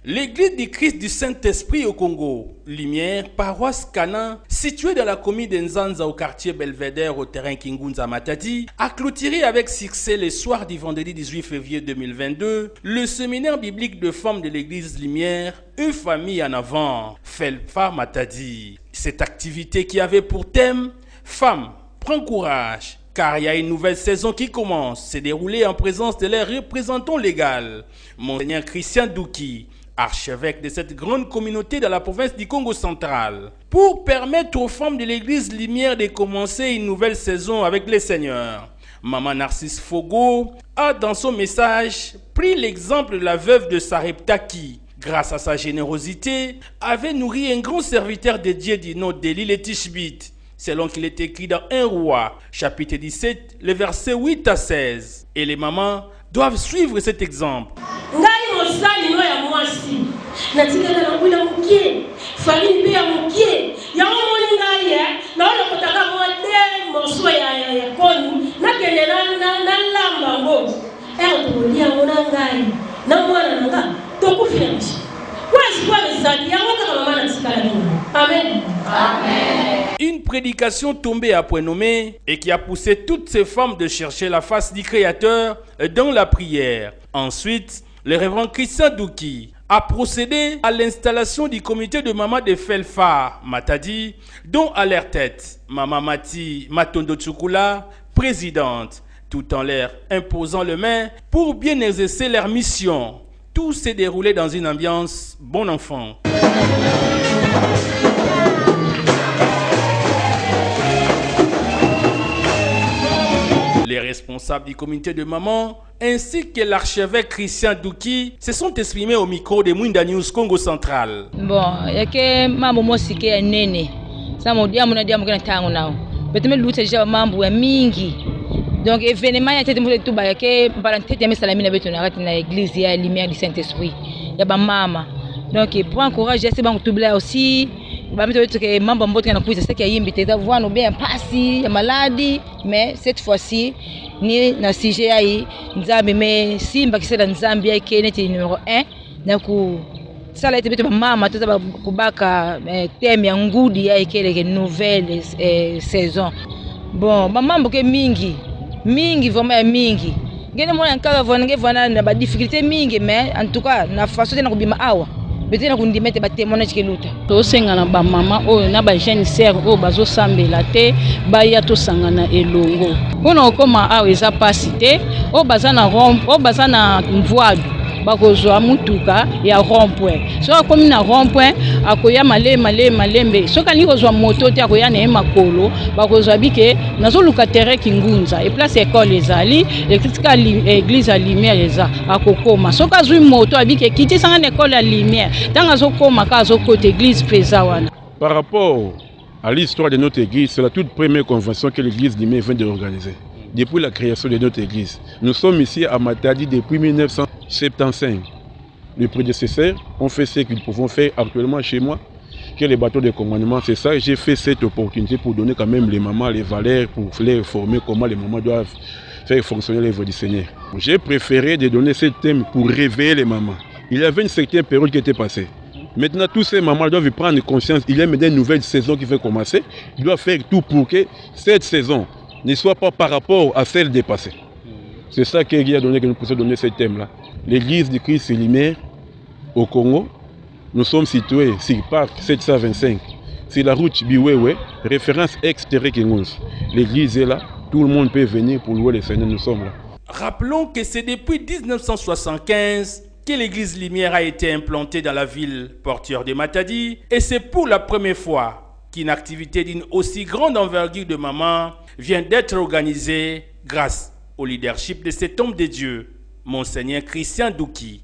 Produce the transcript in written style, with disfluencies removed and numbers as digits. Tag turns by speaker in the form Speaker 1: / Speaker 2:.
Speaker 1: L'église du Christ du Saint-Esprit au Congo, Lumière, paroisse Cana, située dans la commune de Nzanza au quartier Belvédère au terrain Kingunza Matadi, a clôturé avec succès le soir du vendredi 18 février 2022 le séminaire biblique de femmes de l'église Lumière, une famille en avant, Felfa Matadi. Cette activité qui avait pour thème « Femmes, prends courage ». Car il y a une nouvelle saison qui commence, s'est déroulée en présence de leurs représentants légaux, Monseigneur Christian Douki, archevêque de cette grande communauté dans la province du Congo central, pour permettre aux femmes de l'église Lumière de commencer une nouvelle saison avec les seigneurs. Maman Narcisse Fogo a dans son message pris l'exemple de la veuve de Sarepta qui, grâce à sa générosité, avait nourri un grand serviteur de Dieu du nom d'Élie le Tishbite, selon qu'il est écrit dans 1 Roi, chapitre 17, les versets 8 à 16. Et les mamans doivent suivre cet exemple. Amen. Une prédication tombée à point nommé et qui a poussé toutes ces femmes de chercher la face du Créateur dans la prière. Ensuite, le révérend Christian Douki a procédé à l'installation du comité de maman de Felfa Matadi, dont à leur tête, Maman Mati Matondo Tchoukoula, présidente, tout en leur imposant le main pour bien exercer leur mission. Tout s'est déroulé dans une ambiance bon enfant. Les responsables du comité de maman ainsi que l'archevêque Christian Douki se sont exprimés au micro de Mwinda News Congo Central.
Speaker 2: Bon, yake mambo mosike ya nene. Sama dia muna dia mukana tango nao. Beteme luta jaba mambo ya mingi. Donc événement ya tete mule tuba yake balantete ya mesalamina betu na kati na église ya Lumière du Saint-Esprit. Ya ba mama. Donc prends courage, c'est bon tubla aussi. Que mambo mbote na kuiza saki yimbi teza voano bien pasi ya maladi, mais cette fois-ci ni na sujet ai nzambe mais simba kisela nzambe yake neti numéro 1 na ku sala ete beto mama toza kubaka thème ya ngudi yake ile nouvelle saison. Bon mambo ke mingi vraiment mingi ngene mona nkala vona na ba difficulté mingi, mais en tout cas na façon na kubima awa betena kundimete batemona chikeluta
Speaker 3: to sengana ba mama oyo na ba jeune sœur oyo bazo sambela te baya to sangana elongo pona okoma awa eza pasi te o bazana o bazana mvoado bakozwa mutuka ya rond-point so akomi na rond-point akoya malembe so kani kozwa moto te akoya na makolo bakozwa bike nazoluka terrain Kingunza et place école ezali église à Lumière eza akokoma so kazwi moto abike kiti sanga na école à Lumière tanga zokoma ka zokote église peza wana.
Speaker 4: Par rapport à l'histoire de notre église, c'est la toute première convention que l'église Lumière vient de organiser. Depuis la création de notre église, nous sommes ici à Matadi depuis 1975. Les prédécesseurs ont fait ce qu'ils pouvaient faire actuellement chez moi, que les bateaux de commandement, c'est ça. J'ai fait cette opportunité pour donner quand même les mamans les valeurs, pour les former comment les mamans doivent faire fonctionner l'œuvre du Seigneur. J'ai préféré de donner ce thème pour réveiller les mamans. Il y avait une certaine période qui était passée. Maintenant, tous ces mamans doivent prendre conscience. Il y a maintenant une nouvelle saison qui va commencer. Ils doivent faire tout pour que cette saison ne soit pas par rapport à celle dépassée. C'est ça qu'il a donné que nous puissions donner ce thème-là. L'église du Christ Lumière au Congo, nous sommes situés sur Parc 725, sur la route Biwewe, référence ex-terre Kingunza. L'église est là, tout le monde peut venir pour louer le Seigneur, nous sommes là.
Speaker 1: Rappelons que c'est depuis 1975 que l'église Lumière a été implantée dans la ville portuaire de Matadi et c'est pour la première fois qu'une activité d'une aussi grande envergure de maman vient d'être organisée grâce au leadership de cet homme de Dieu, Monseigneur Christian Douki.